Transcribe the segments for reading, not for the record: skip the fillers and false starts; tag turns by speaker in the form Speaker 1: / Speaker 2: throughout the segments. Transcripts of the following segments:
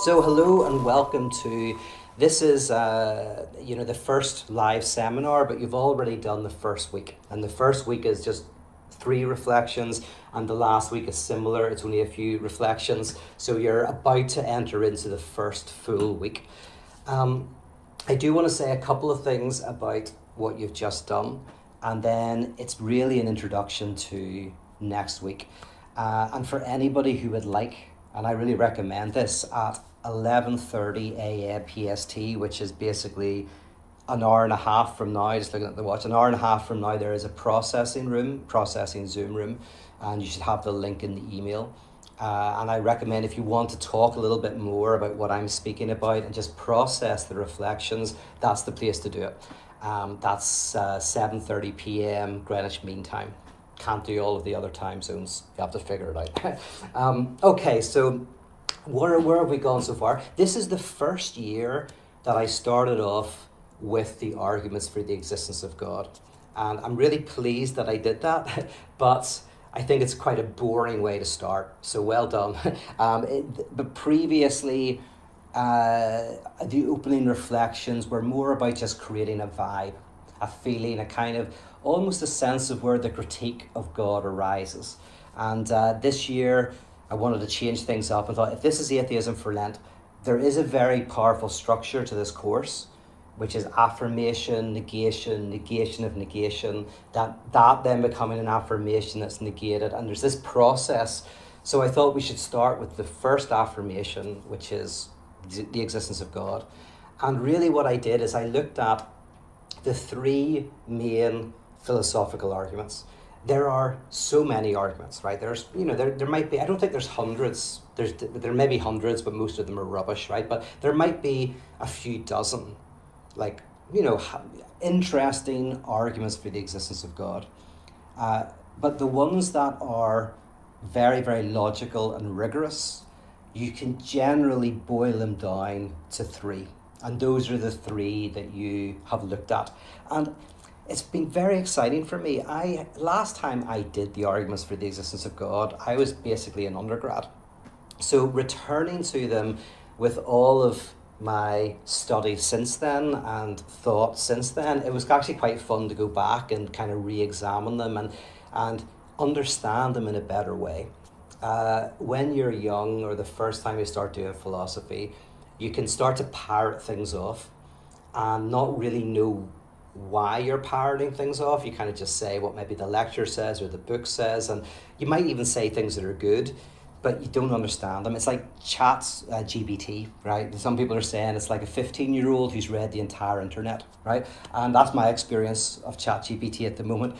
Speaker 1: So hello and welcome to, this is the first live seminar, but you've already done the first week. And the first week is just 3 reflections, and the last week is similar. It's only a few reflections. So you're about to enter into the first full week. I do want to say a couple of things about what you've just done, and then it's really an introduction to next week. And for anybody who would like, and I really recommend this, at 11:30 a.m. PST, which is basically an hour and a half from now, just looking at the watch, an hour and a half from now, there is a processing Zoom room, and you should have the link in the email. And I recommend, if you want to talk a little bit more about what I'm speaking about and just process the reflections, that's the place to do it. That's 7:30 p.m. Greenwich Mean Time. Can't do all of the other time zones. You have to figure it out. Okay, so where have we gone so far? This is the first year that I started off with the arguments for the existence of God. And I'm really pleased that I did that, but I think it's quite a boring way to start. So well done. But previously, the opening reflections were more about just creating a vibe, a feeling, a kind of almost a sense of where the critique of God arises. And this year, I wanted to change things up and thought, if this is atheism for Lent, there is a very powerful structure to this course, which is affirmation, negation of negation, that then becoming an affirmation that's negated. And there's this process. So I thought we should start with the first affirmation, which is the existence of God. And really what I did is I looked at the 3 main philosophical arguments. There are so many arguments, right? There's, there might be, I don't think there's hundreds, there may be hundreds, but most of them are rubbish, right? But there might be a few dozen, interesting arguments for the existence of God. But the ones that are very, very logical and rigorous, you can generally boil them down to 3. And those are the 3 that you have looked at. And it's been very exciting for me. Last time I did the arguments for the existence of God, I was basically an undergrad. So returning to them with all of my study since then and thought since then, it was actually quite fun to go back and kind of re-examine them and understand them in a better way. When you're young, or the first time you start doing philosophy, you can start to parrot things off and not really know why you're parroting things off. You kind of just say what maybe the lecture says or the book says, and you might even say things that are good, but you don't understand them. It's like GPT, right? Some people are saying it's like a 15-year-old who's read the entire internet, right? And that's my experience of GPT at the moment.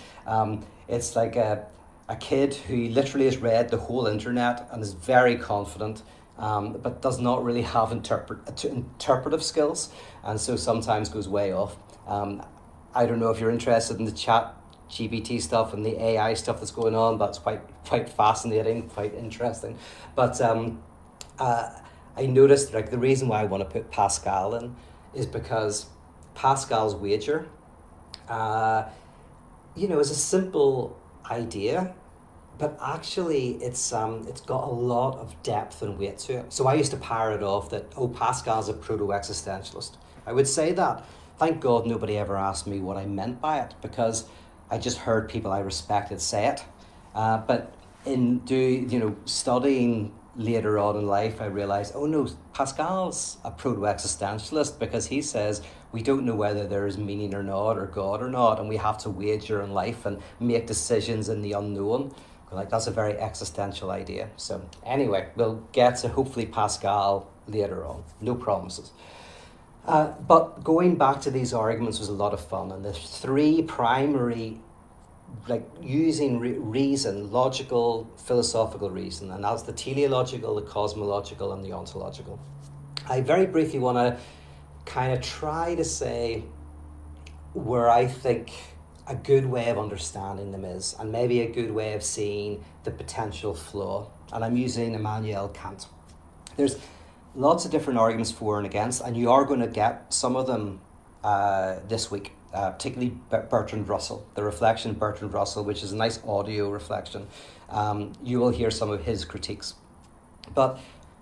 Speaker 1: It's like a kid who literally has read the whole internet and is very confident, but does not really have interpretive skills, and so sometimes goes way off. I don't know if you're interested in the chat GPT stuff and the AI stuff that's going on. That's quite fascinating, quite interesting. But I noticed, like, the reason why I want to put Pascal in is because Pascal's wager, is a simple idea, but actually it's got a lot of depth and weight to it. So I used to parrot off that, Pascal's a proto-existentialist. I would say that. Thank God nobody ever asked me what I meant by it, because I just heard people I respected say it. But in studying later on in life, I realized, no, Pascal's a proto-existentialist, because he says we don't know whether there is meaning or not, or God or not, and we have to wager in life and make decisions in the unknown. Like, that's a very existential idea. So anyway, we'll get to hopefully Pascal later on. No promises. But going back to these arguments was a lot of fun, and the 3 primary, using reason, logical, philosophical reason, and that's the teleological, the cosmological, and the ontological. I very briefly want to kind of try to say where I think a good way of understanding them is, and maybe a good way of seeing the potential flaw. And I'm using Immanuel Kant. There's lots of different arguments for and against, and you are going to get some of them this week, particularly Bertrand Russell, the reflection of Bertrand Russell, which is a nice audio reflection. You will hear some of his critiques. But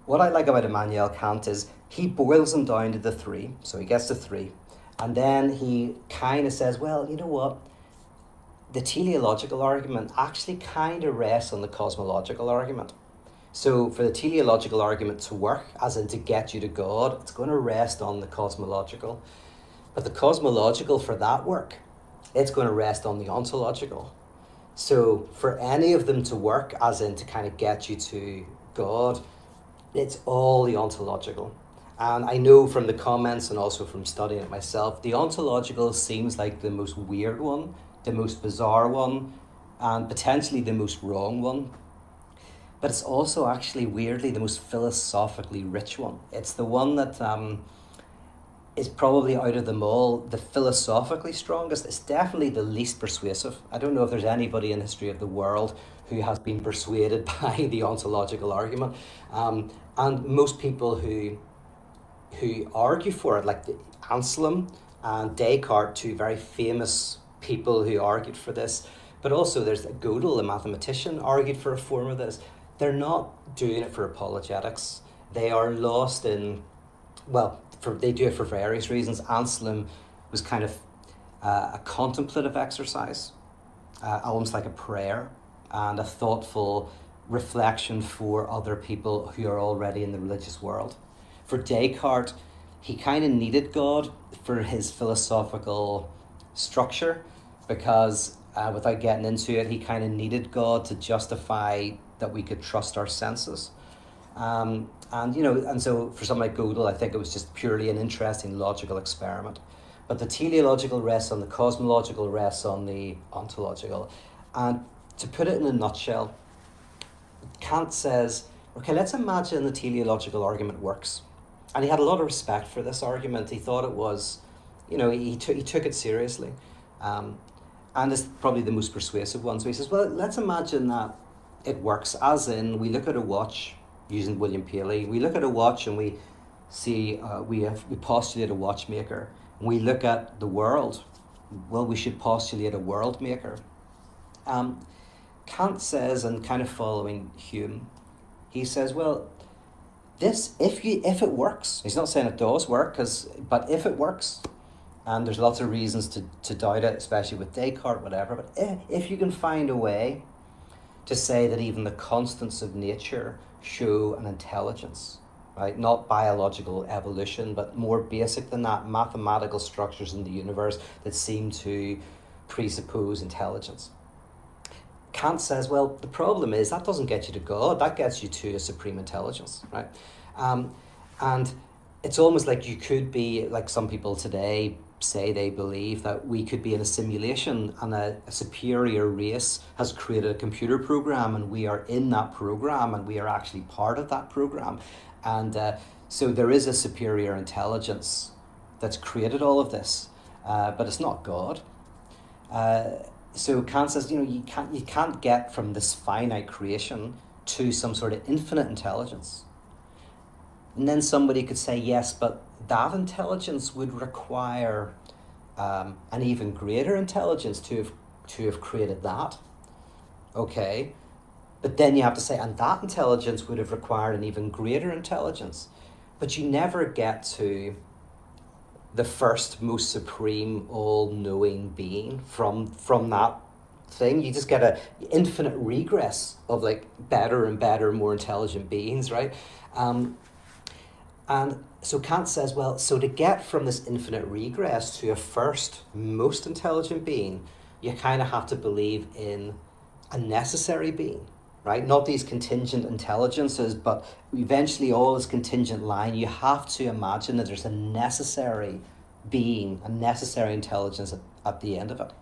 Speaker 1: what I like about Immanuel Kant is he boils them down to the three. So he gets to three. And then he kind of says, well, you know what? The teleological argument actually kind of rests on the cosmological argument. So for the teleological argument to work, as in to get you to God, it's going to rest on the cosmological. But the cosmological, for that work, it's going to rest on the ontological. So for any of them to work, as in to kind of get you to God, it's all the ontological. And I know from the comments and also from studying it myself, the ontological seems like the most weird one, the most bizarre one, and potentially the most wrong one. But it's also actually weirdly the most philosophically rich one. It's the one that is probably out of them all the philosophically strongest. It's definitely the least persuasive. I don't know if there's anybody in the history of the world who has been persuaded by the ontological argument. And most people who argue for it, like Anselm and Descartes, two very famous people who argued for this, but also there's Gödel, the mathematician, argued for a form of this. They're not doing it for apologetics. They are lost in, they do it for various reasons. Anselm was kind of a contemplative exercise, almost like a prayer, and a thoughtful reflection for other people who are already in the religious world. For Descartes, he kind of needed God for his philosophical structure, because without getting into it, he kind of needed God to justify that we could trust our senses. And so for someone like Gödel, I think it was just purely an interesting logical experiment. But the teleological rests on the cosmological, rests on the ontological. And to put it in a nutshell, Kant says, okay, let's imagine the teleological argument works. And he had a lot of respect for this argument. He thought it was, he took it seriously. And it's probably the most persuasive one. So he says, well, let's imagine that it works, as in we look at a watch, using William Paley, we look at a watch and we see, we postulate a watchmaker. And we look at the world, well, we should postulate a world maker. Kant says, and kind of following Hume, he says, well, this, if it works, he's not saying it does work, but if it works, and there's lots of reasons to doubt it, especially with Descartes, whatever, but if you can find a way to say that even the constants of nature show an intelligence, right? Not biological evolution, but more basic than that, mathematical structures in the universe that seem to presuppose intelligence. Kant says, well, the problem is that doesn't get you to God, that gets you to a supreme intelligence, right? And it's almost like you could be, like some people today say they believe that we could be in a simulation and a superior race has created a computer program and we are in that program and we are actually part of that program. And so there is a superior intelligence that's created all of this, but it's not God. So Kant says, you can't get from this finite creation to some sort of infinite intelligence. And then somebody could say, yes, but that intelligence would require an even greater intelligence to have created that. Okay, but then you have to say, and that intelligence would have required an even greater intelligence. But you never get to the first, most supreme, all-knowing being from that thing. You just get an infinite regress of like better and better, more intelligent beings, right? And so Kant says, well, so to get from this infinite regress to a first, most intelligent being, you kind of have to believe in a necessary being, right? Not these contingent intelligences, but eventually all is contingent line. You have to imagine that there's a necessary being, a necessary intelligence at the end of it.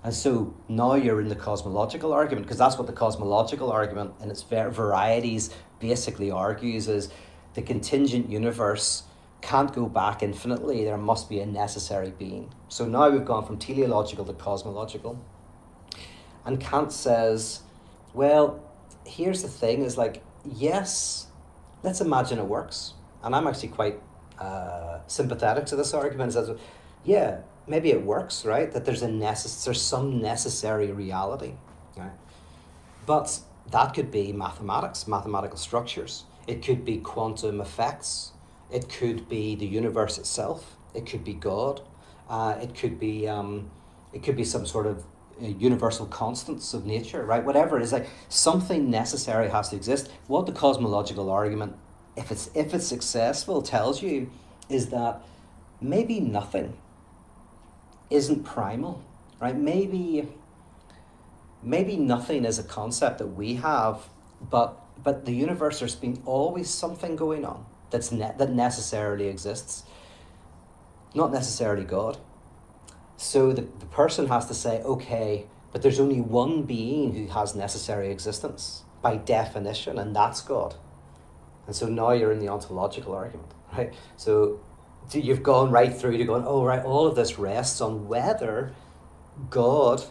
Speaker 1: And so now you're in the cosmological argument, because that's what the cosmological argument in its varieties basically argues, is the contingent universe can't go back infinitely. There must be a necessary being. So now we've gone from teleological to cosmological. And Kant says, well, here's the thing, is like, yes, let's imagine it works. And I'm actually quite sympathetic to this argument. It says, yeah, maybe it works, right? That there's some necessary reality, right? But that could be mathematics, mathematical structures. It could be quantum effects. It could be the universe itself. It could be God. It could be some sort of universal constants of nature, right? Whatever it is, like something necessary has to exist. What the cosmological argument, if it's successful, tells you is that maybe nothing isn't primal, right? Maybe nothing is a concept that we have, but the universe, there's been always something going on that necessarily exists, not necessarily God. So the person has to say, okay, but there's only one being who has necessary existence by definition, and that's God. And so now you're in the ontological argument, right? So you've gone right through to going, oh, right, all of this rests on whether God,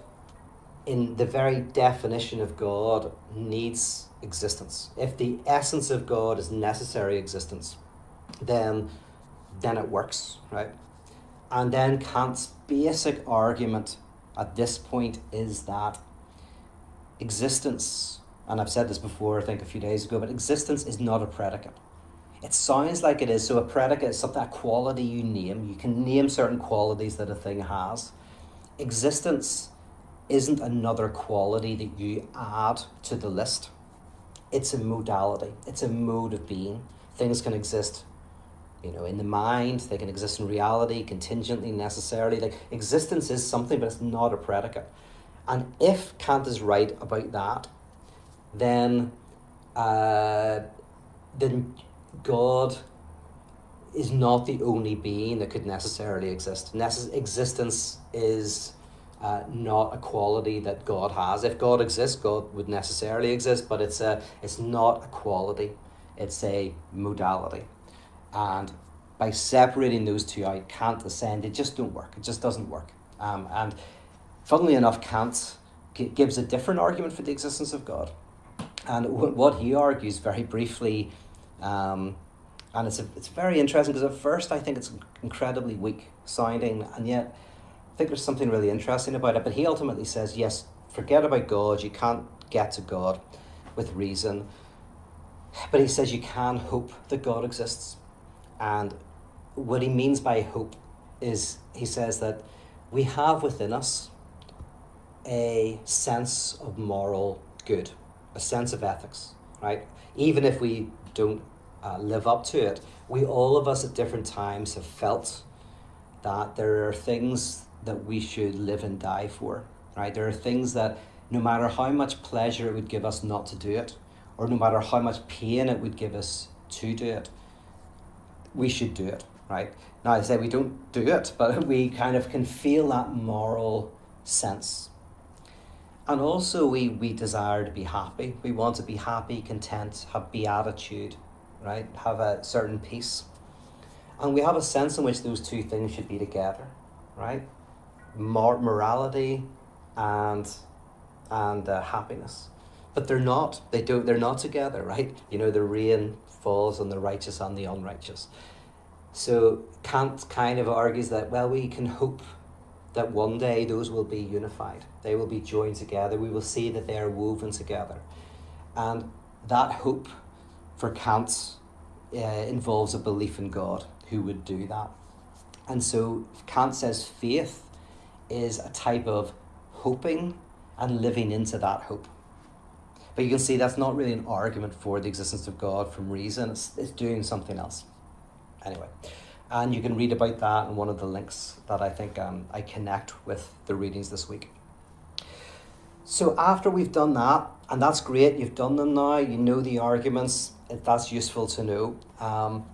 Speaker 1: in the very definition of God, needs existence. If the essence of God is necessary existence, then it works, right? And then Kant's basic argument at this point is that existence, and I've said this before, I think a few days ago, but existence is not a predicate. It sounds like it is. So a predicate is something, a quality you name. You can name certain qualities that a thing has. Existence isn't another quality that you add to the list. It's a modality. It's a mode of being. Things can exist, in the mind. They can exist in reality, contingently, necessarily. Like, existence is something, but it's not a predicate. And if Kant is right about that, then God is not the only being that could necessarily exist. Existence is not a quality that God has. If God exists, God would necessarily exist, but it's not a quality. It's a modality. And by separating those two out, Kant is saying they just don't work. It just doesn't work. And funnily enough, Kant gives a different argument for the existence of God. And what he argues very briefly, and it's very interesting, because at first I think it's incredibly weak sounding, and yet I think there's something really interesting about it. But he ultimately says, yes, forget about God. You can't get to God with reason. But he says you can hope that God exists. And what he means by hope is, he says that we have within us a sense of moral good, a sense of ethics, right? Even if we don't live up to it, all of us at different times have felt that there are things that we should live and die for, right? There are things that no matter how much pleasure it would give us not to do it, or no matter how much pain it would give us to do it, we should do it, right? Now, I say we don't do it, but we kind of can feel that moral sense. And also we desire to be happy. We want to be happy, content, have beatitude, right? Have a certain peace. And we have a sense in which those two things should be together, right? Morality and happiness. But they're not. They're not together, right? The rain falls on the righteous and the unrighteous. So Kant kind of argues that, well, we can hope that one day those will be unified. They will be joined together. We will see that they are woven together. And that hope for Kant involves a belief in God who would do that. And so Kant says faith is a type of hoping and living into that hope. But you can see that's not really an argument for the existence of God from reason. It's doing something else. Anyway, and you can read about that in one of the links that I think I connect with the readings this week. So after we've done that, and that's great, you've done them now, you know the arguments, that's useful to know.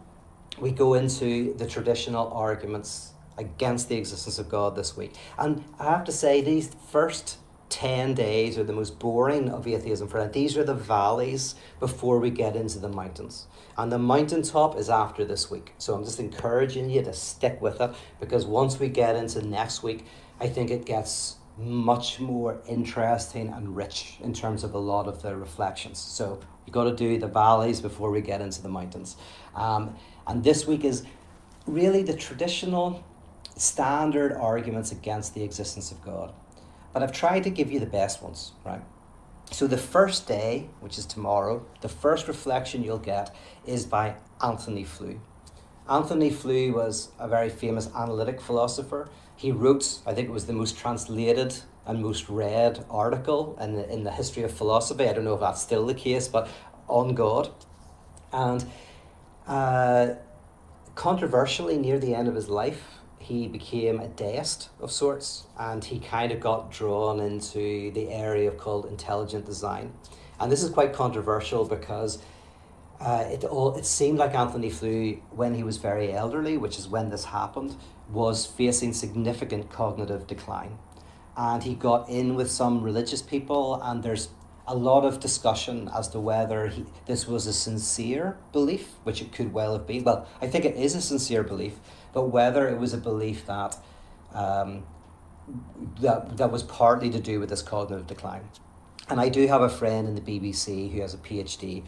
Speaker 1: We go into the traditional arguments against the existence of God this week. And I have to say, these first 10 days are the most boring of atheism for that. These are the valleys before we get into the mountains. And the mountaintop is after this week. So I'm just encouraging you to stick with it, because once we get into next week, I think it gets much more interesting and rich in terms of a lot of the reflections. So you've got to do the valleys before we get into the mountains. And this week is really the traditional standard arguments against the existence of God. But I've tried to give you the best ones, right? So the first day, which is tomorrow, the first reflection you'll get is by Antony Flew. Antony Flew was a very famous analytic philosopher. He wrote, I think it was the most translated and most read article in the history of philosophy. I don't know if that's still the case, but on God. And controversially, near the end of his life, he became a deist of sorts, and he kind of got drawn into the area called intelligent design. And this is quite controversial because it seemed like Antony Flew, when he was very elderly, which is when this happened, was facing significant cognitive decline. And he got in with some religious people, and there's a lot of discussion as to whether this was a sincere belief, which it could well have been. Well, I think it is a sincere belief, but whether it was a belief that that was partly to do with this cognitive decline. And I do have a friend in the BBC who has a PhD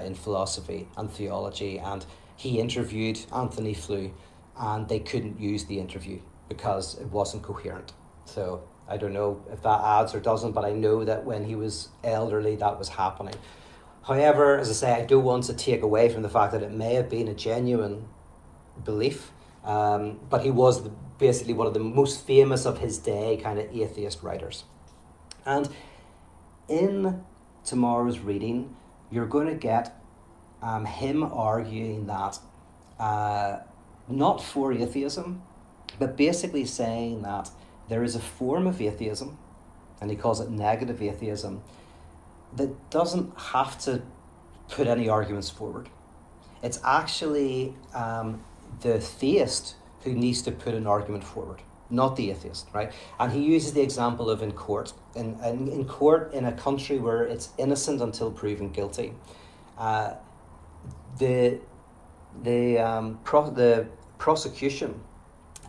Speaker 1: in philosophy and theology, and he interviewed Antony Flew, and they couldn't use the interview because it wasn't coherent. So I don't know if that adds or doesn't, but I know that when he was elderly, that was happening. However, as I say, I don't want to take away from the fact that it may have been a genuine belief, but he was basically one of the most famous of his day kind of atheist writers. And in tomorrow's reading, you're going to get him arguing that not for atheism, but basically saying that there is a form of atheism, and he calls it negative atheism, that doesn't have to put any arguments forward. It's actually the theist who needs to put an argument forward, not the atheist, right? And he uses the example of in court. In court, in a country where it's innocent until proven guilty, the prosecution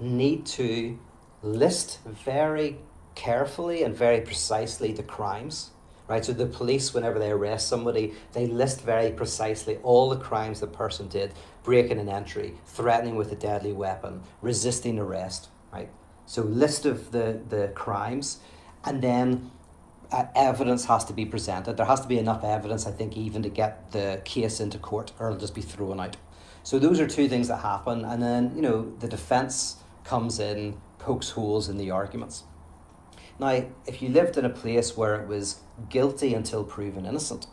Speaker 1: need to list very carefully and very precisely the crimes, right? So the police, whenever they arrest somebody, they list very precisely all the crimes the person did: breaking an entry, threatening with a deadly weapon, resisting arrest, right? So list of the crimes, and then evidence has to be presented. There has to be enough evidence, I think, even to get the case into court, or it'll just be thrown out. So those are two things that happen, and then, you know, the defence comes in, pokes holes in the arguments. Now, if you lived in a place where it was guilty until proven innocent,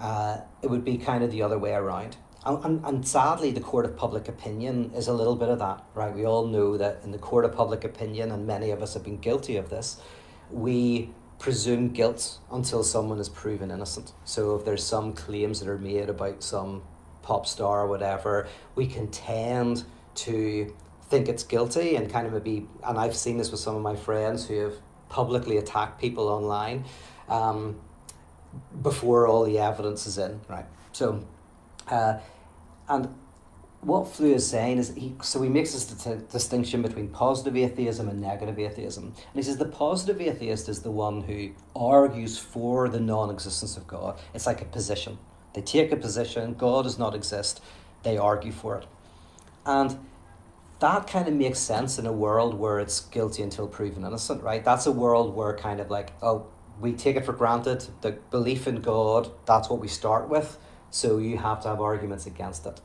Speaker 1: it would be kind of the other way around. And sadly, the court of public opinion is a little bit of that, right? We all know that in the court of public opinion, and many of us have been guilty of this, we presume guilt until someone is proven innocent. So if there's some claims that are made about some pop star or whatever, we can tend to think it's guilty and kind of maybe, and I've seen this with some of my friends who have publicly attacked people online before all the evidence is in, right? So, and what Flew is saying is, he makes this distinction between positive atheism and negative atheism. And he says the positive atheist is the one who argues for the non-existence of God. It's like a position. They take a position, God does not exist, they argue for it. And that kind of makes sense in a world where it's guilty until proven innocent, right? That's a world where kind of like, oh, we take it for granted, the belief in God, that's what we start with, so you have to have arguments against it.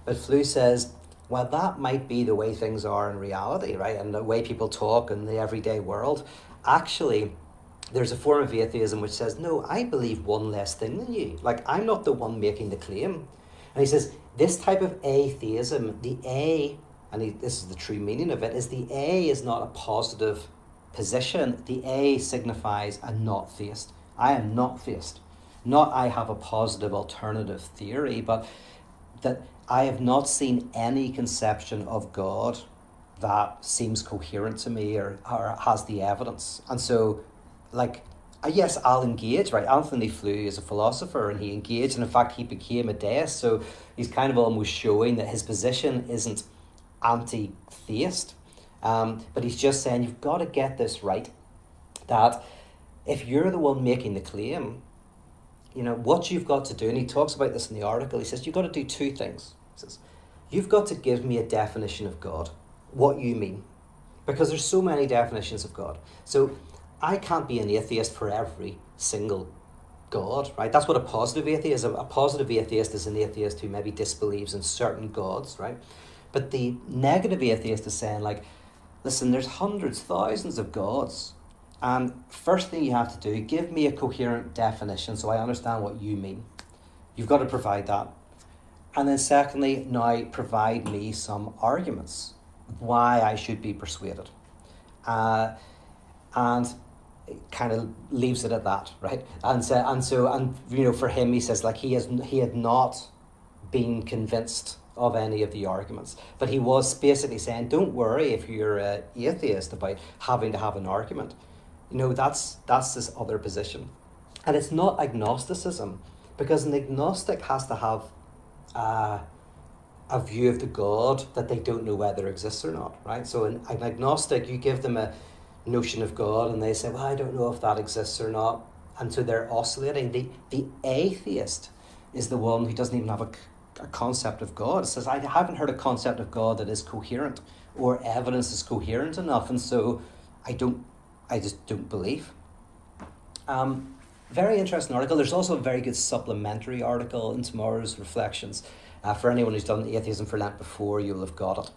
Speaker 1: But Flew says, well, that might be the way things are in reality, right? And the way people talk in the everyday world. Actually, there's a form of atheism which says, no, I believe one less thing than you. Like, I'm not the one making the claim. And he says, this type of atheism, the A, and this is the true meaning of it, is the A is not a positive position. The A signifies a not theist. I am not theist. Not I have a positive alternative theory, but that I have not seen any conception of God that seems coherent to me or has the evidence. And so, like, yes, I'll engage, right? Antony Flew is a philosopher, and he engaged, and in fact he became a deist, so he's kind of almost showing that his position isn't anti-theist, but he's just saying you've got to get this right, that if you're the one making the claim, you know, what you've got to do, and he talks about this in the article, he says you've got to do two things. He says, you've got to give me a definition of God, what you mean, because there's so many definitions of God. So I can't be an atheist for every single God, right? That's what a positive atheist is. A positive atheist is an atheist who maybe disbelieves in certain gods, right? But the negative atheist is saying, like, listen, there's hundreds, thousands of gods. And first thing you have to do, give me a coherent definition so I understand what you mean. You've got to provide that. And then secondly, now provide me some arguments why I should be persuaded. And it kind of leaves it at that, right? And for him, he says, like, he had not been convinced of any of the arguments, but he was basically saying, don't worry if you're an atheist about having to have an argument. That's this other position. And it's not agnosticism, because an agnostic has to have a view of the God that they don't know whether exists or not, right? So an agnostic, you give them a notion of God and they say, well, I don't know if that exists or not. And so they're oscillating. The atheist is the one who doesn't even have a concept of God. It says, I haven't heard a concept of God that is coherent or evidence is coherent enough. And so I just don't believe. Very interesting article. There's also a very good supplementary article in tomorrow's reflections. For anyone who's done atheism for Lent before, you'll have got it.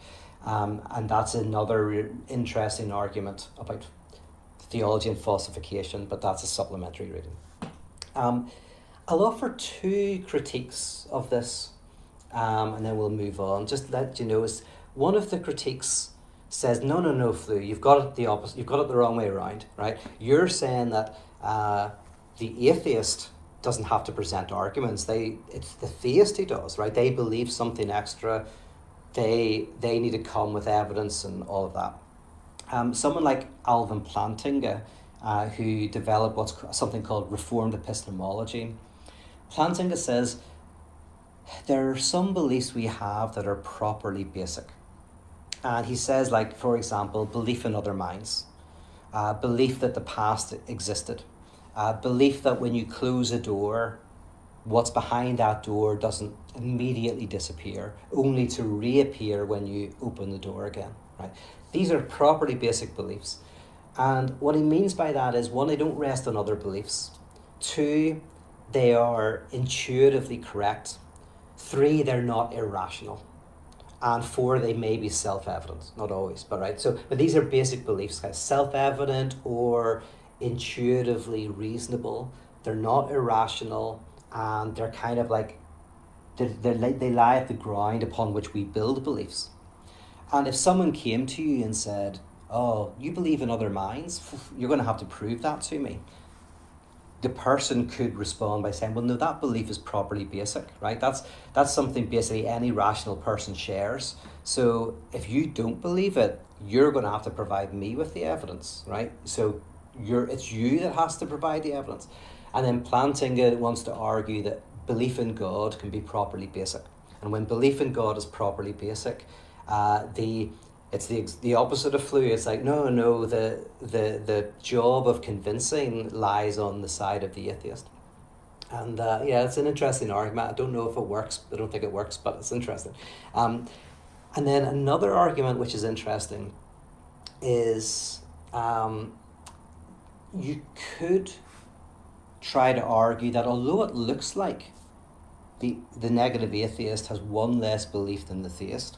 Speaker 1: And that's another interesting argument about theology and falsification, but that's a supplementary reading. I'll offer two critiques of this, and then we'll move on. Just let you know, one of the critiques says, no, Flu, you've got it the opposite. You've got it the wrong way around, right? You're saying that the atheist doesn't have to present arguments. It's the theist who does, right? They believe something extra. They need to come with evidence and all of that. Someone like Alvin Plantinga, who developed something called Reformed epistemology. Plantinga says, there are some beliefs we have that are properly basic. And he says, like, for example, belief in other minds, belief that the past existed, belief that when you close a door, what's behind that door doesn't immediately disappear, only to reappear when you open the door again, right? These are properly basic beliefs. And what he means by that is, one, they don't rest on other beliefs. Two, they are intuitively correct. Three, they're not irrational. And four, they may be self-evident, not always, but these are basic beliefs, guys, self-evident or intuitively reasonable. They're not irrational, and they're kind of like, they lie at the ground upon which we build beliefs. And if someone came to you and said, oh, you believe in other minds, you're going to have to prove that to me. The person could respond by saying, well, no, that belief is properly basic, right? That's something basically any rational person shares. So if you don't believe it, you're going to have to provide me with the evidence, right? So it's you that has to provide the evidence. And then Plantinga wants to argue that belief in God can be properly basic. And when belief in God is properly basic, it's the opposite of Flu. It's like, no, the job of convincing lies on the side of the atheist. And it's an interesting argument. I don't know if it works. I don't think it works, but it's interesting. And then another argument which is interesting is you could try to argue that although it looks like the negative atheist has one less belief than the theist,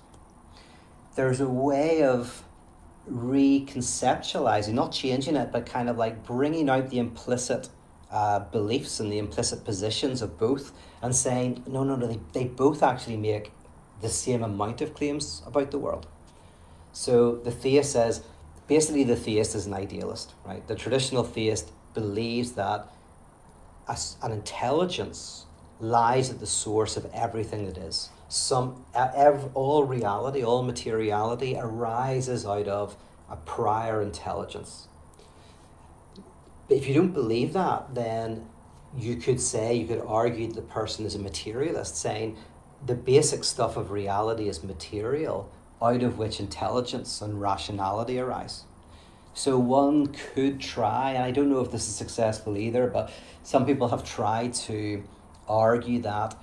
Speaker 1: there's a way of reconceptualizing, not changing it, but kind of like bringing out the implicit beliefs and the implicit positions of both and saying, no, they both actually make the same amount of claims about the world. So the theist says, basically the theist is an idealist, right? The traditional theist believes that an intelligence lies at the source of everything that is. All reality, all materiality arises out of a prior intelligence. If you don't believe that, then you could argue that the person is a materialist, saying the basic stuff of reality is material, out of which intelligence and rationality arise. So one could try, and I don't know if this is successful either, but some people have tried to argue that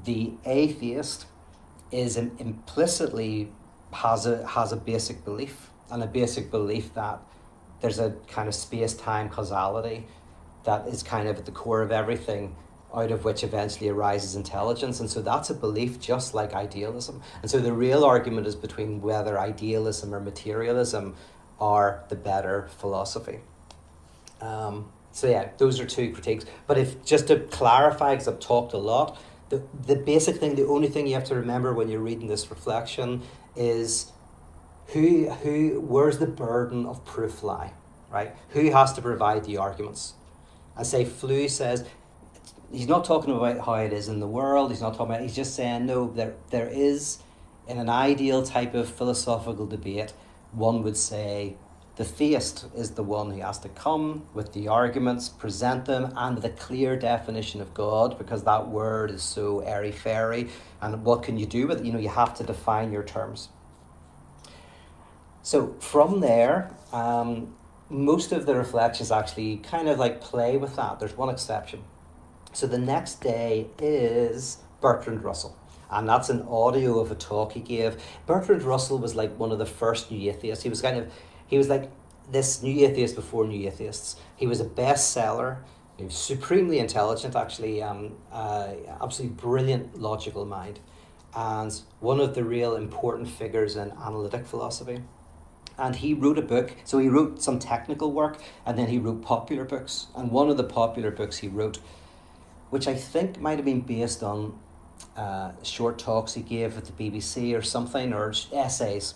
Speaker 1: the atheist is implicitly has a basic belief, and a basic belief that there's a kind of space-time causality, that is kind of at the core of everything, out of which eventually arises intelligence. And so that's a belief just like idealism. And so the real argument is between whether idealism or materialism are the better philosophy. So yeah, those are two critiques. But if just to clarify, because I've talked a lot, the basic thing, the only thing you have to remember when you're reading this reflection is where's the burden of proof lie, right? Who has to provide the arguments? I say Flew says, he's not talking about how it is in the world, he's just saying, no, there is, in an ideal type of philosophical debate, one would say the theist is the one who has to come with the arguments, present them, and with a clear definition of God, because that word is so airy-fairy, and what can you do with it? You have to define your terms. So from there, most of the reflections actually kind of like play with that. There's one exception. So the next day is Bertrand Russell. And that's an audio of a talk he gave. Bertrand Russell was like one of the first new atheists. He was like this new atheist before new atheists. He was a bestseller. He was supremely intelligent, actually, absolutely brilliant logical mind. And one of the real important figures in analytic philosophy. And he wrote a book. So he wrote some technical work, and then he wrote popular books. And one of the popular books he wrote, which I think might have been based on short talks he gave at the BBC or something, or essays,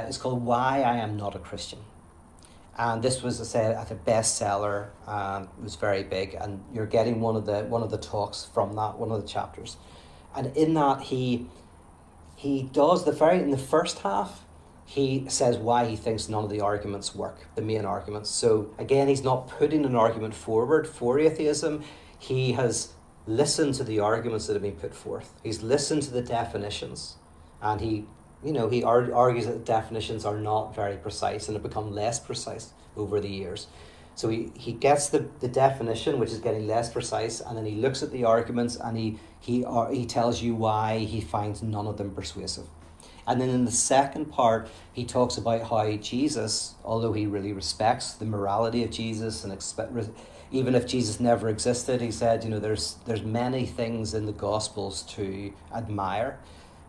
Speaker 1: is called Why I Am Not a Christian. And this was, I said, at a bestseller, and it was very big. And you're getting one of the talks from that, one of the chapters. And in that, he does in the first half, he says why he thinks none of the arguments work, the main arguments. So again, he's not putting an argument forward for atheism. He has listened to the arguments that have been put forth. He's listened to the definitions, and he argues that the definitions are not very precise and have become less precise over the years. So he gets the definition, which is getting less precise, and then he looks at the arguments, and he tells you why he finds none of them persuasive. And then in the second part, he talks about how Jesus, although he really respects the morality of Jesus and even if Jesus never existed, he said, there's many things in the Gospels to admire.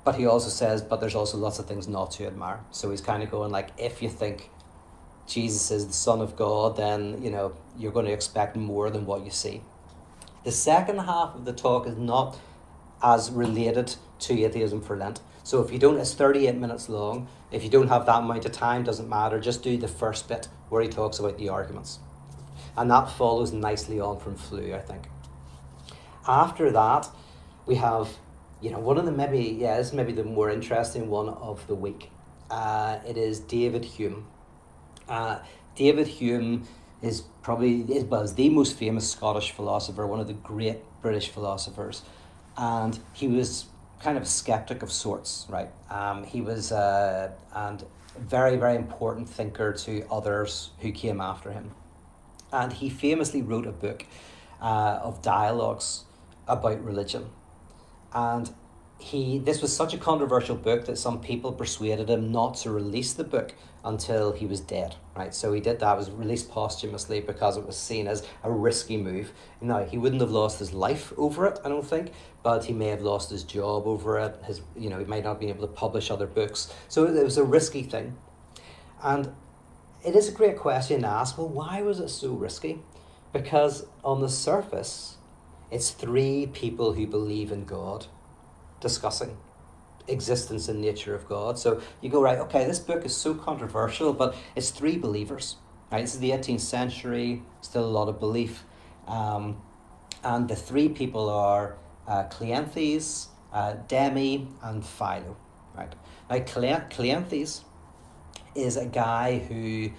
Speaker 1: But he also says, but there's also lots of things not to admire. So he's kind of going like, if you think Jesus is the Son of God, then, you're going to expect more than what you see. The second half of the talk is not as related to atheism for Lent. So if you don't, it's 38 minutes long. If you don't have that amount of time, doesn't matter. Just do the first bit where he talks about the arguments. And that follows nicely on from Flew, I think. After that, we have, one of the this is maybe the more interesting one of the week. It is David Hume. David Hume is the most famous Scottish philosopher, one of the great British philosophers. And he was kind of a skeptic of sorts, right? He was and very, very important thinker to others who came after him. And he famously wrote a book of dialogues about religion. And this was such a controversial book that some people persuaded him not to release the book until he was dead, right? So he did that. It was released posthumously because it was seen as a risky move. Now, he wouldn't have lost his life over it, I don't think, but he may have lost his job over it. He might not have been able to publish other books. So it was a risky thing. And it is a great question to ask, well, why was it so risky? Because on the surface, it's three people who believe in God discussing existence and nature of God. So you go, right, okay, this book is so controversial, but it's three believers, right? This is the 18th century, still a lot of belief. And the three people are Cleanthes, Demi, and Philo, right? Now, Cleanthes is a guy who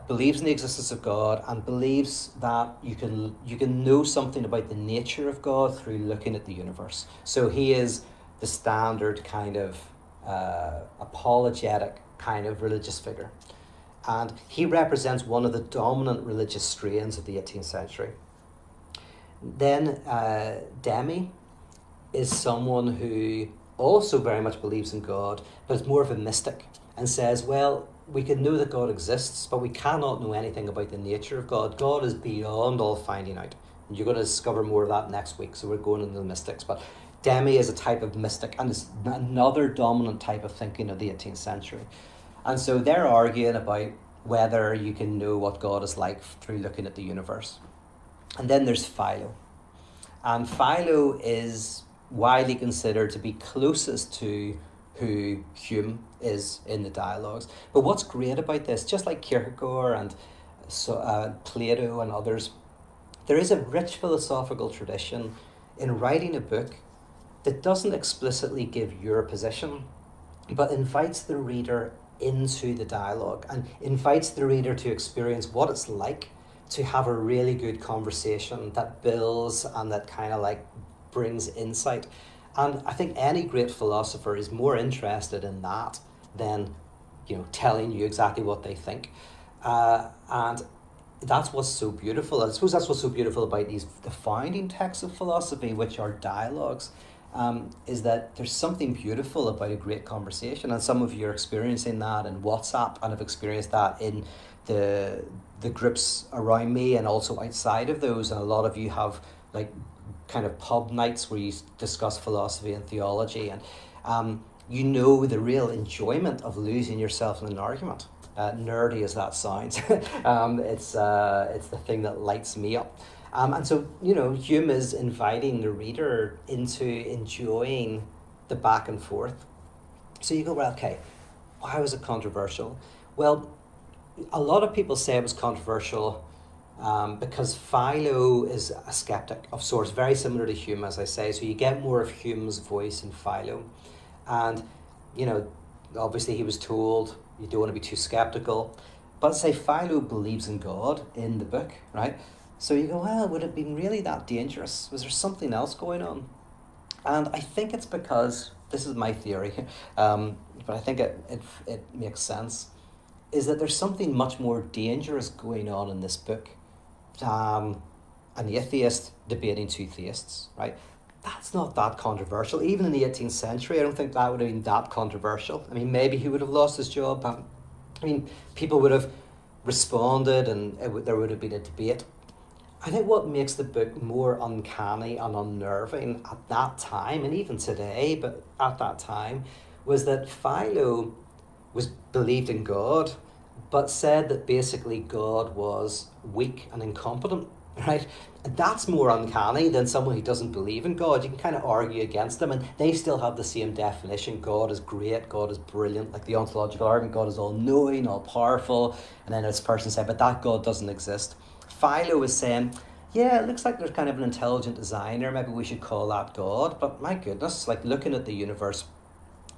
Speaker 1: believes in the existence of God and believes that you can know something about the nature of God through looking at the universe. So he is the standard kind of apologetic kind of religious figure. And he represents one of the dominant religious strains of the 18th century. Then Demi is someone who also very much believes in God, but is more of a mystic and says, well, we can know that God exists, but we cannot know anything about the nature of God. God is beyond all finding out. And you're going to discover more of that next week, so we're going into the mystics. But Demi is a type of mystic, and it's another dominant type of thinking of the 18th century. And so they're arguing about whether you can know what God is like through looking at the universe. And then there's Philo. And Philo is widely considered to be closest to who Hume is in the dialogues. But what's great about this, just like Kierkegaard and Plato and others, there is a rich philosophical tradition in writing a book that doesn't explicitly give your position, but invites the reader into the dialogue and invites the reader to experience what it's like to have a really good conversation that builds and that kind of like brings insight. And I think any great philosopher is more interested in that than, telling you exactly what they think. And that's what's so beautiful. I suppose that's what's so beautiful about the founding texts of philosophy, which are dialogues, is that there's something beautiful about a great conversation. And some of you are experiencing that in WhatsApp, and have experienced that in the groups around me and also outside of those. And a lot of you have like kind of pub nights where you discuss philosophy and theology, and the real enjoyment of losing yourself in an argument. Nerdy as that sounds, it's the thing that lights me up. And so, Hume is inviting the reader into enjoying the back and forth. So you go, well, okay, why was it controversial? Well, a lot of people say it was controversial because Philo is a skeptic of sorts, very similar to Hume, as I say. So you get more of Hume's voice in Philo. And, obviously he was told, you don't want to be too skeptical. But say Philo believes in God in the book, right? So you go, well, would it have been really that dangerous? Was there something else going on? And I think it's because, this is my theory, but I think it makes sense, is that there's something much more dangerous going on in this book. An atheist debating two theists, right? That's not that controversial. Even in the 18th century, I don't think that would have been that controversial. I mean, maybe he would have lost his job. People would have responded and there would have been a debate. I think what makes the book more uncanny and unnerving at that time, and even today, but at that time, was that Philo believed in God, but said that basically God was weak and incompetent, right? And that's more uncanny than someone who doesn't believe in God. You can kind of argue against them, and they still have the same definition. God is great, God is brilliant, like the ontological argument, God is all-knowing, all-powerful, and then this person said, but that God doesn't exist. Philo is saying, yeah, it looks like there's kind of an intelligent designer, maybe we should call that God, but my goodness, like looking at the universe,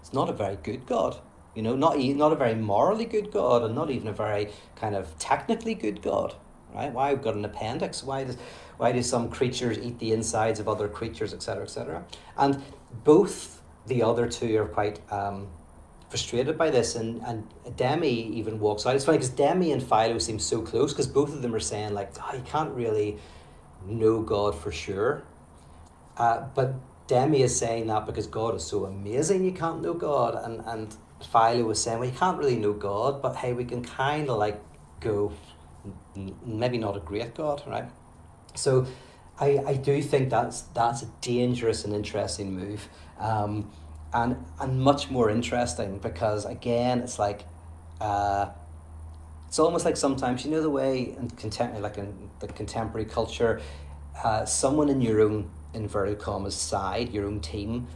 Speaker 1: it's not a very good God. Not a very morally good God, and not even a very kind of technically good God, right? Why we've got an appendix? Why do some creatures eat the insides of other creatures, etc., etc.? And both the other two are quite frustrated by this, and Demi even walks out. It's funny because Demi and Philo seem so close because both of them are saying like, you can't really know God for sure, but Demi is saying that because God is so amazing you can't know God, and Philo was saying, well, you can't really know God, but hey, we can kind of like go, maybe not a great God, right? So I do think that's a dangerous and interesting move, and much more interesting because again, it's like it's almost like sometimes the way in the contemporary culture, someone in your own inverted commas side, your own team,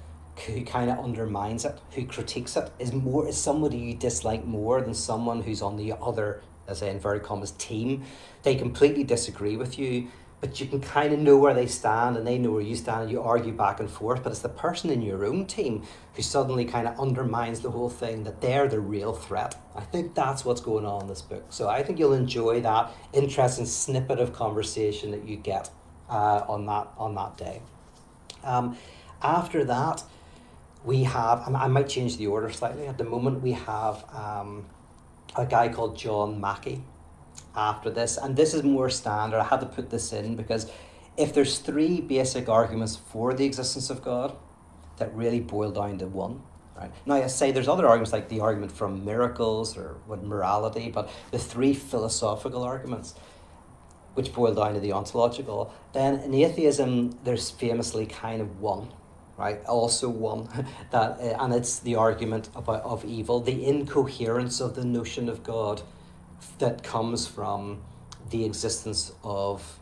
Speaker 1: who kind of undermines it, who critiques it, is somebody you dislike more than someone who's on the other, as I inverted commas, team. They completely disagree with you, but you can kind of know where they stand and they know where you stand, and you argue back and forth. But it's the person in your own team who suddenly kind of undermines the whole thing, that they're the real threat. I think that's what's going on in this book. So I think you'll enjoy that interesting snippet of conversation that you get on that day. After that, we have, I might change the order slightly. At the moment, we have a guy called John Mackey after this. And this is more standard. I had to put this in because if there's three basic arguments for the existence of God that really boil down to one, Right? Now, I say there's other arguments, like the argument from miracles or with morality, but the three philosophical arguments, which boil down to the ontological, then in atheism, there's famously kind of one, right? Also one, that, and it's the argument of evil, the incoherence of the notion of God that comes from the existence of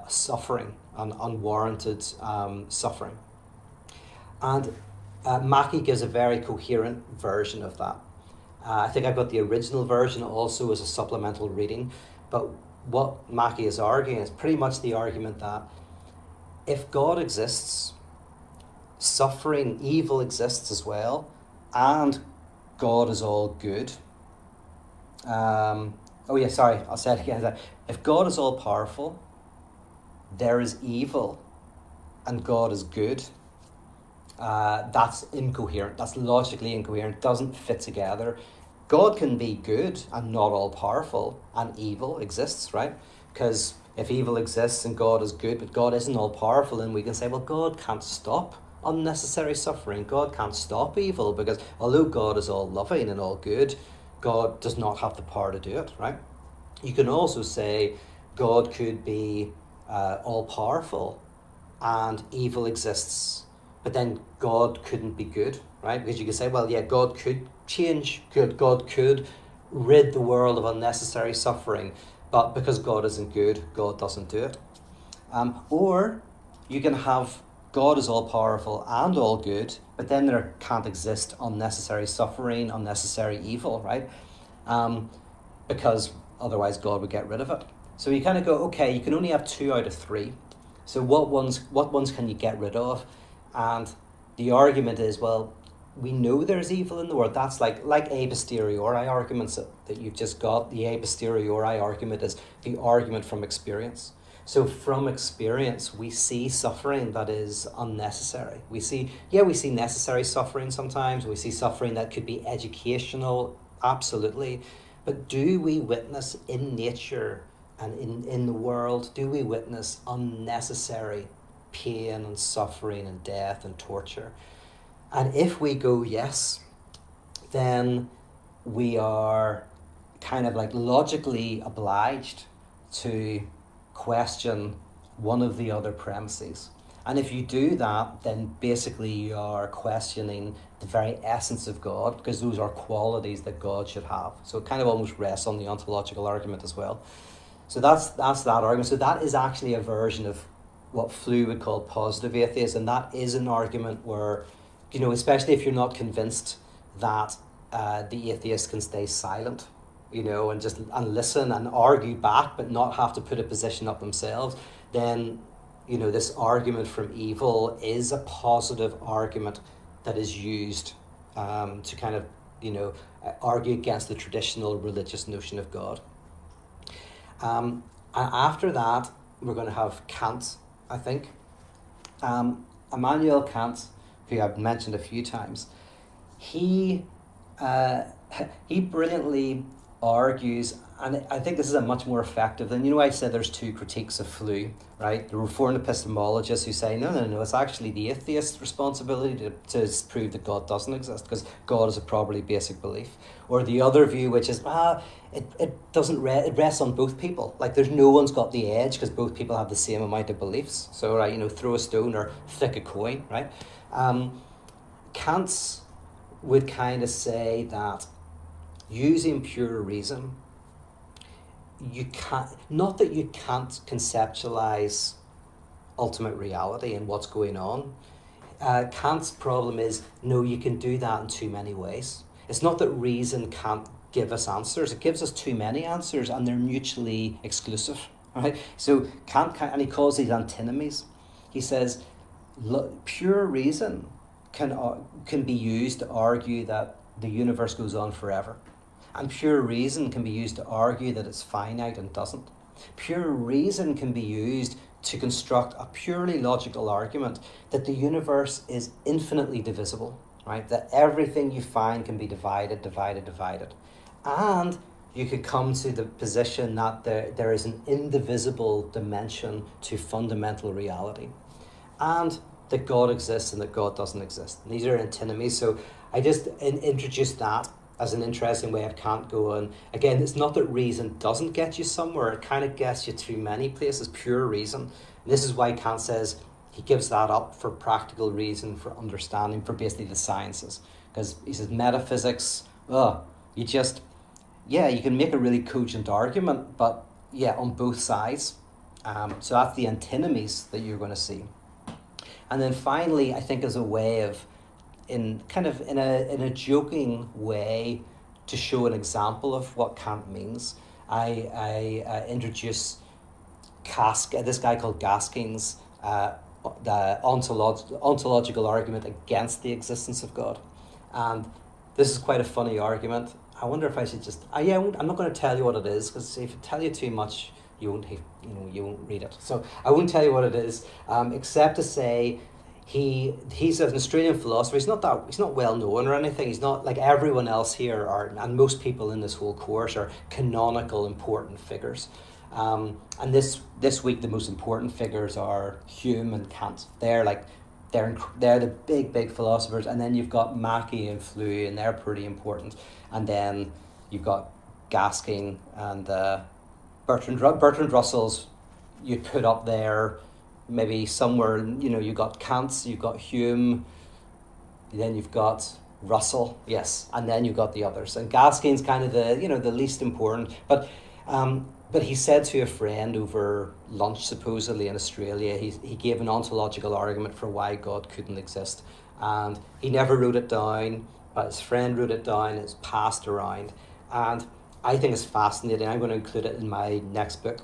Speaker 1: suffering, and unwarranted suffering. And Mackey gives a very coherent version of that. I think I've got the original version also as a supplemental reading, but what Mackey is arguing is pretty much the argument that if God exists, suffering, evil exists as well, and God is all good. I'll say it again. That if God is all powerful, there is evil, and God is good. That's incoherent. That's logically incoherent. Doesn't fit together. God can be good and not all powerful, and evil exists, right? Because if evil exists and God is good, but God isn't all powerful, then we can say, well, God can't stop unnecessary suffering. God can't stop evil, because although God is all loving and all good, God does not have the power to do it, right? You can also say God could be all powerful and evil exists, but then God couldn't be good, right? Because you could say, well, yeah, God could change good. God could rid the world of unnecessary suffering, but because God isn't good, God doesn't do it. Or you can have God is all powerful and all good, but then there can't exist unnecessary suffering, unnecessary evil, right? Because otherwise God would get rid of it. So you kind of go, okay, you can only have 2 out of 3. So what ones can you get rid of? And the argument is, well, we know there's evil in the world. That's like a posteriori arguments that you've just got. The a posteriori argument is the argument from experience. So from experience, we see suffering that is unnecessary. We see necessary suffering sometimes. We see suffering that could be educational, absolutely. But do we witness in nature and in the world, do we witness unnecessary pain and suffering and death and torture? And if we go yes, then we are kind of like logically obliged to question one of the other premises. And if you do that, then basically you are questioning the very essence of God, because those are qualities that God should have. So it kind of almost rests on the ontological argument as well. So that's that argument. So that is actually a version of what Flew would call positive atheism. And that is an argument where, especially if you're not convinced that the atheist can stay silent, and listen and argue back, but not have to put a position up themselves, then, this argument from evil is a positive argument that is used to kind of, argue against the traditional religious notion of God. And after that, we're going to have Kant, I think. Immanuel Kant, who I've mentioned a few times, he brilliantly argues, and I think this is a much more effective than, I said there's 2 critiques of Flew, right? The Reformed epistemologists who say, no, it's actually the atheist's responsibility to prove that God doesn't exist, because God is a properly basic belief. Or the other view, which is, it doesn't it rests on both people. Like, there's no one's got the edge, because both people have the same amount of beliefs. So, right, throw a stone or flick a coin, right? Kant's would kind of say that using pure reason, you can't conceptualize ultimate reality and what's going on. Kant's problem is, no, you can do that in too many ways. It's not that reason can't give us answers. It gives us too many answers, and they're mutually exclusive, right? So Kant, and he calls these antinomies. He says, look, pure reason can be used to argue that the universe goes on forever. And pure reason can be used to argue that it's finite and doesn't. Pure reason can be used to construct a purely logical argument that the universe is infinitely divisible, right? That everything you find can be divided. And you could come to the position that there is an indivisible dimension to fundamental reality. And that God exists and that God doesn't exist. And these are antinomies. So I just introduced that as an interesting way of Kant going. Again, it's not that reason doesn't get you somewhere. It kind of gets you through many places, pure reason. And this is why Kant says he gives that up for practical reason, for understanding, for basically the sciences. Because he says metaphysics, you can make a really cogent argument, but on both sides. So that's the antinomies that you're going to see. And then finally, I think as a way of, in a joking way, to show an example of what Kant means, I introduce this guy called Gasking's the ontological argument against the existence of God. And this is quite a funny argument. I wonder if I should just... I'm not going to tell you what it is, because if I tell you too much, you won't read it. So I won't tell you what it is, except to say he's an Australian philosopher. He's not well known or anything. He's not like everyone else here and most people in this whole course are canonical important figures. And this week the most important figures are Hume and Kant. They're the big philosophers, and then you've got Mackey and Flew, and they're pretty important. And then you've got Gasking and Bertrand Russell's you'd put up there, maybe somewhere. You've got Kant's, you've got Hume, then you've got Russell, yes, and then you've got the others. And Gasking's kind of the least important, but he said to a friend over lunch, supposedly in Australia, he gave an ontological argument for why God couldn't exist. And he never wrote it down, but his friend wrote it down, it's passed around. And I think it's fascinating. I'm going to include it in my next book.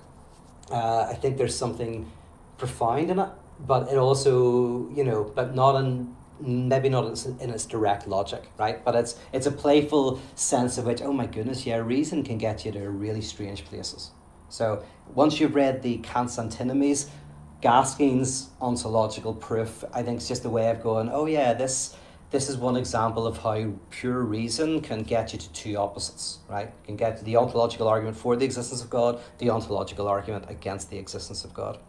Speaker 1: I think there's something profound in it, but it also, but maybe not in its direct logic, right? But it's a playful sense of which, oh my goodness, reason can get you to really strange places. So once you've read the Kant's Antinomies, Gasking's ontological proof, I think it's just a way of going, this is one example of how pure reason can get you to two opposites, right? Can get to the ontological argument for the existence of God, the ontological argument against the existence of God.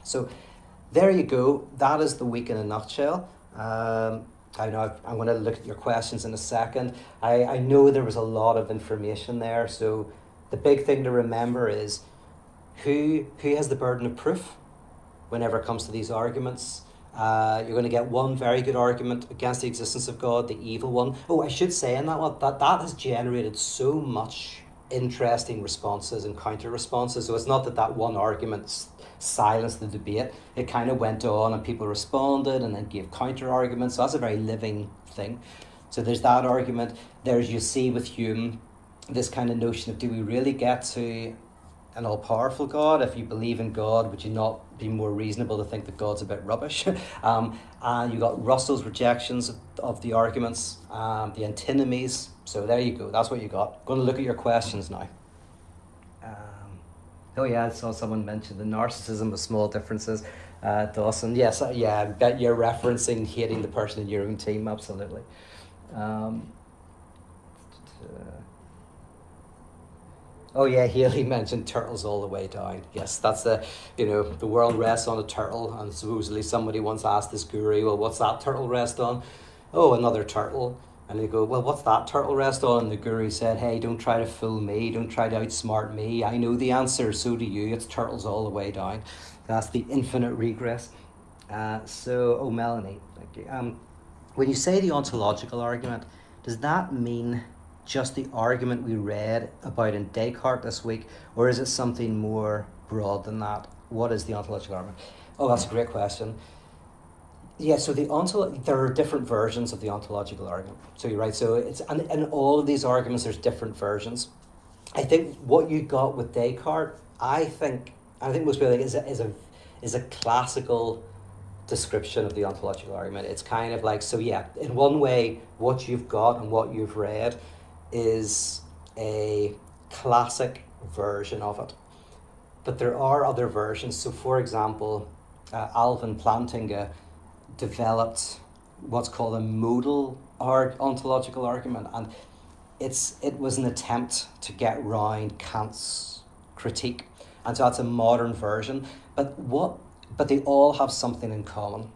Speaker 1: So there you go. That is the week in a nutshell. I know I'm going to look at your questions in a second. I know there was a lot of information there, so the big thing to remember is who has the burden of proof whenever it comes to these arguments. You're going to get one very good argument against the existence of God, the evil one. Oh, I should say in that one, that has generated so much interesting responses and counter responses. So it's not that one argument silenced the debate. It kind of went on and people responded and then gave counter arguments. So that's a very living thing. So there's that argument. There's, you see with Hume, this kind of notion of, do we really get to an all-powerful God? If you believe in God, would you not be more reasonable to think that God's a bit rubbish? And you got Russell's rejections of the arguments, the antinomies. So there you go. That's what you got. Going to look at your questions now. I saw someone mention the narcissism of small differences. Dawson, yes, I bet you're referencing hating the person in your own team. Absolutely. Haley mentioned turtles all the way down. Yes, that's the world rests on a turtle, and supposedly somebody once asked this guru, well, what's that turtle rest on? Oh, another turtle. And they go, well, what's that turtle rest on? And the guru said, hey, don't try to fool me, don't try to outsmart me. I know the answer, so do you. It's turtles all the way down. That's the infinite regress. Melanie, thank you. When you say the ontological argument, does that mean just the argument we read about in Descartes this week, or is it something more broad than that? What is the ontological argument? Oh, that's a great question. Yeah, so there are different versions of the ontological argument. So you're right. So it's and in all of these arguments, there's different versions. I think what you got with Descartes, I think most people think is a classical description of the ontological argument. It's kind of like, in one way, what you've got and what you've read is a classic version of it. But there are other versions. So for example, Alvin Plantinga developed what's called a modal ontological argument, and it was an attempt to get round Kant's critique, and so that's a modern version. But they all have something in common.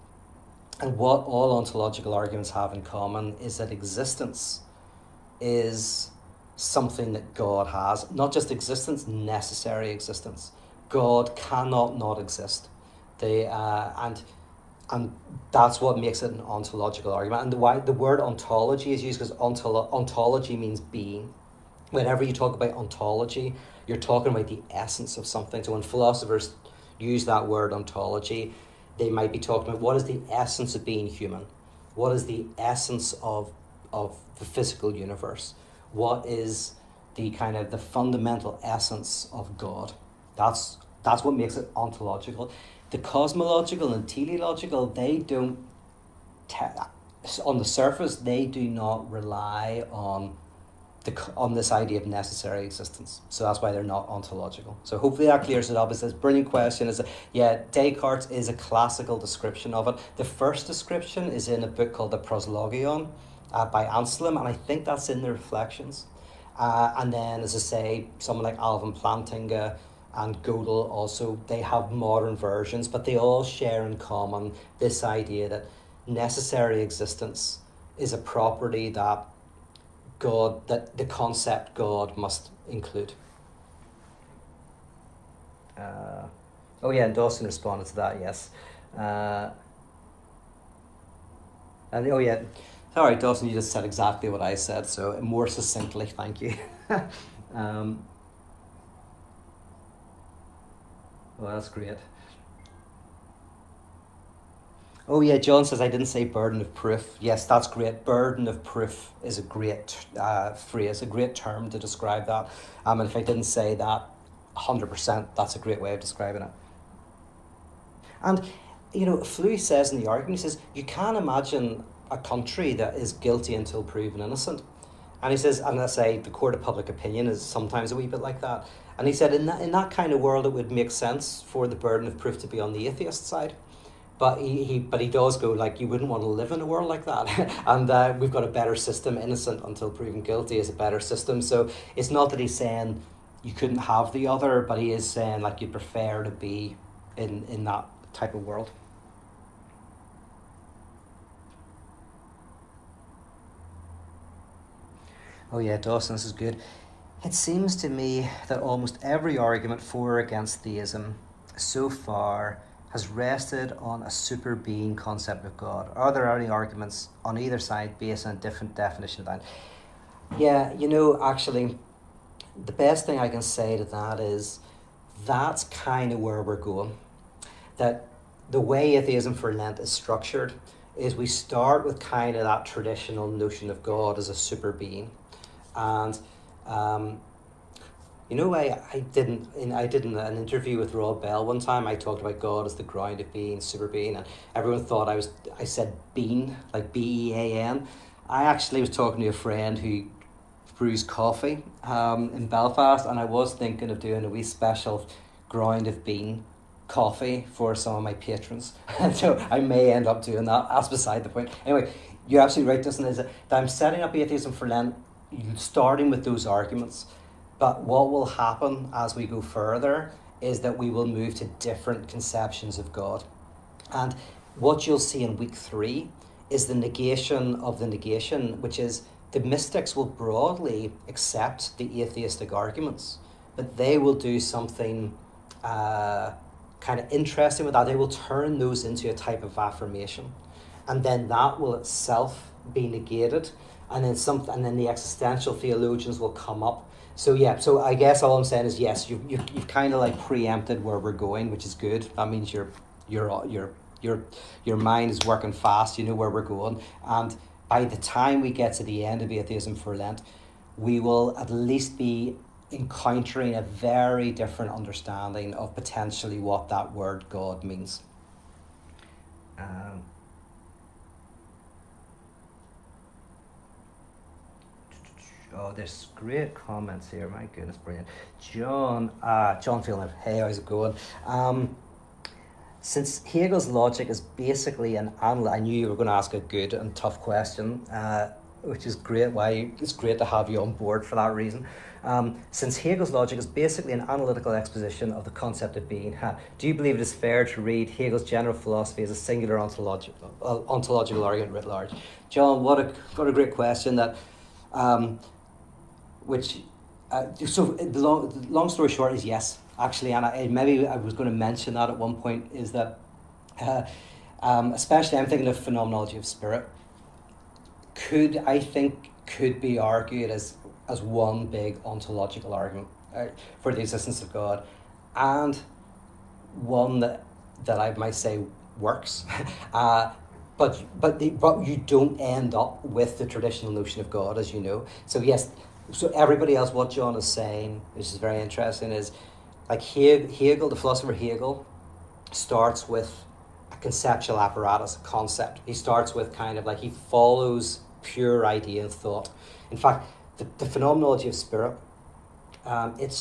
Speaker 1: And what all ontological arguments have in common is that existence is something that God has. Not just existence, necessary existence. God cannot not exist. And that's what makes it an ontological argument. And why the word ontology is used, because ontology means being. Whenever you talk about ontology, you're talking about the essence of something. So when philosophers use that word ontology, they might be talking about what is the essence of being human? What is the essence of the physical universe? What is the kind of the fundamental essence of God? That's what makes it ontological. The cosmological and teleological, they don't, on the surface, they do not rely on this idea of necessary existence. So that's why they're not ontological. So hopefully that clears it up. It's a brilliant question. Descartes is a classical description of it. The first description is in a book called the Proslogion by Anselm, and I think that's in the Reflections. And then, as I say, someone like Alvin Plantinga and Gödel also, they have modern versions, but they all share in common this idea that necessary existence is a property that the concept God must include. And Dawson responded to that, yes. Sorry, Dawson, you just said exactly what I said, so more succinctly, thank you. Well, that's great. John says I didn't say burden of proof. Yes, that's great. Burden of proof is a great phrase, a great term to describe that. And if I didn't say that 100%, that's a great way of describing it. And, Flew says in the argument, he says, you can't imagine a country that is guilty until proven innocent. And he says, and I say the court of public opinion is sometimes a wee bit like that. And he said in that kind of world, it would make sense for the burden of proof to be on the atheist side. But he does go, you wouldn't want to live in a world like that. And we've got a better system. Innocent until proven guilty is a better system. So it's not that he's saying you couldn't have the other, but he is saying you'd prefer to be in that type of world. Dawson, this is good. It seems to me that almost every argument for or against theism so far has rested on a super being concept of God. Are there any arguments on either side based on a different definition of that? Actually, the best thing I can say to that is that's kind of where we're going. That the way atheism for Lent is structured is we start with kind of that traditional notion of God as a super being. And I did an interview with Rob Bell one time. I talked about God as the ground of being, super being, and everyone thought I said bean, like B-E-A-N. I actually was talking to a friend who brews coffee in Belfast, and I was thinking of doing a wee special ground of bean coffee for some of my patrons. So I may end up doing that. That's beside the point. Anyway, you're absolutely right, Dustin, is that I'm setting up atheism for Lent, starting with those arguments. But what will happen as we go further is that we will move to different conceptions of God. And what you'll see in week 3 is the negation of the negation, which is the mystics will broadly accept the atheistic arguments, but they will do something kind of interesting with that. They will turn those into a type of affirmation. And then that will itself be negated. And then the existential theologians will come up. So I guess all I'm saying is yes, you've kind of preempted where we're going, which is good. That means your mind is working fast. You know where we're going, and by the time we get to the end of atheism for Lent, we will at least be encountering a very different understanding of potentially what that word God means. There's great comments here. My goodness, brilliant. John Phelan, hey, how's it going? Since Hegel's logic is basically an analytic, I knew you were going to ask a good and tough question. which is great. Why it's great to have you on board for that reason. Since Hegel's logic is basically an analytical exposition of the concept of being, do you believe it is fair to read Hegel's general philosophy as a singular ontological argument writ large? John, what a great question. So the long story short is yes, actually, and maybe I was going to mention that at one point, is that especially I'm thinking of phenomenology of spirit, could be argued as one big ontological argument for the existence of God, and one that I might say works, but you don't end up with the traditional notion of God, as you know. So yes, so everybody else, what John is saying, which is very interesting, is like Hegel, the philosopher Hegel, starts with a conceptual apparatus, a concept. He starts with kind of like, he follows pure idea and thought. In fact, the phenomenology of spirit, it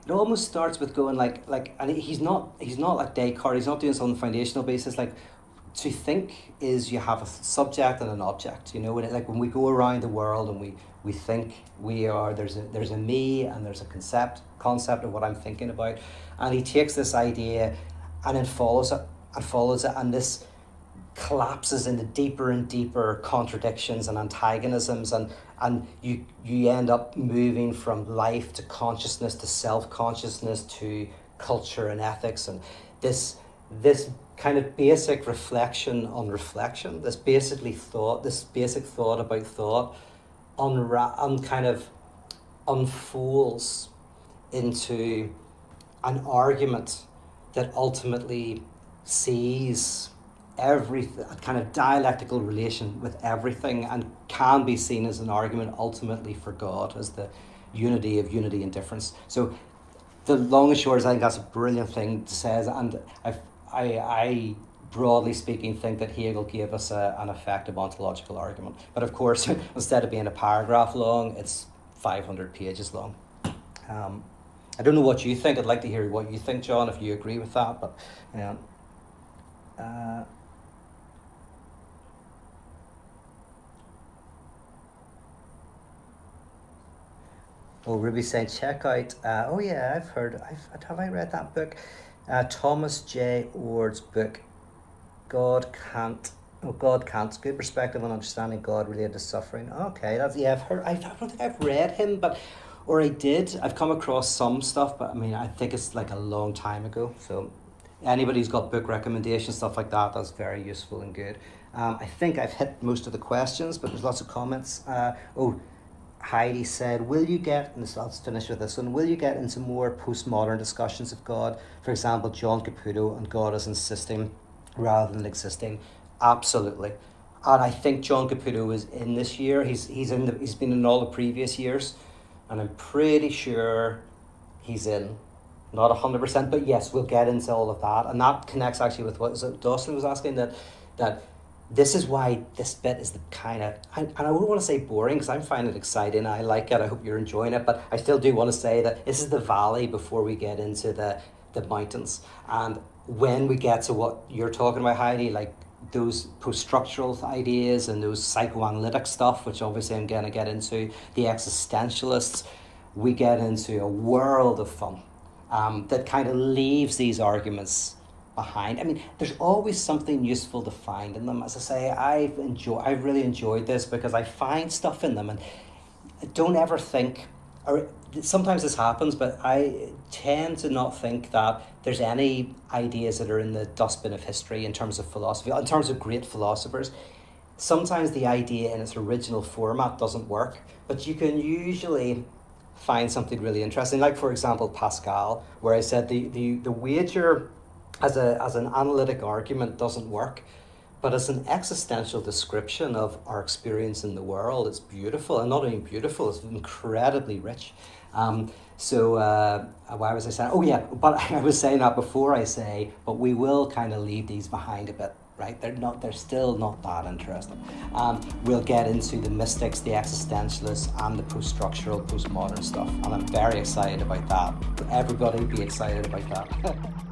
Speaker 1: almost starts with going like, and he's not like Descartes. He's not doing something foundational basis. Like, to think is you have a subject and an object. You know, when we go around the world and we think there's a me and there's a concept of what I'm thinking about, and he takes this idea and then follows it, and this collapses into deeper and deeper contradictions and antagonisms, and you end up moving from life to consciousness to self-consciousness to culture and ethics, and this kind of basic reflection on reflection, this basic thought about thought kind of unfolds into an argument that ultimately sees a kind of dialectical relation with everything, and can be seen as an argument ultimately for God, as the unity and difference. So the long and short is, I think that's a brilliant thing to say, and I broadly speaking think that Hegel gave us an effective ontological argument. But of course, instead of being a paragraph long, it's 500 pages long. I don't know what you think. I'd like to hear what you think, John, if you agree with that. But Ruby's saying, check out, have I read that book? Thomas J. Ord's book, God Can't, Good Perspective on Understanding God Related to Suffering. Okay, I don't think I've read him, or I did. I've come across some stuff, but I mean, I think it's like a long time ago. So anybody who's got book recommendations, stuff like that, that's very useful and good. I think I've hit most of the questions, but there's lots of comments. Heidi said, let's finish with this one, will you get into more postmodern discussions of God? For example, John Caputo and God as insisting rather than existing. Absolutely. And I think John Caputo is in this year. He's been in all the previous years, and I'm pretty sure he's in. Not 100%, but yes, we'll get into all of that. And that connects actually with what Dawson was asking, that this is why this bit is the kind of, and I wouldn't want to say boring, because I'm finding it exciting. I like it. I hope you're enjoying it. But I still do want to say that this is the valley before we get into the mountains. And when we get to what you're talking about, Heidi, like those post-structural ideas and those psychoanalytic stuff, which obviously I'm going to get into, the existentialists, we get into a world of fun that kind of leaves these arguments behind. I mean, there's always something useful to find in them. As I say, I've really enjoyed this because I find stuff in them, and I don't ever think, or sometimes this happens, but I tend to not think that there's any ideas that are in the dustbin of history in terms of philosophy, in terms of great philosophers. Sometimes the idea in its original format doesn't work, but you can usually find something really interesting. Like, for example, Pascal, where I said the wager as an analytic argument doesn't work, but as an existential description of our experience in the world, it's beautiful. And not only beautiful, it's incredibly rich. Why was I saying? Oh yeah, but I was saying that before I say, but we will kind of leave these behind a bit, right? They're still not that interesting. We'll get into the mystics, the existentialists, and the post-structural, postmodern stuff. And I'm very excited about that. Everybody be excited about that.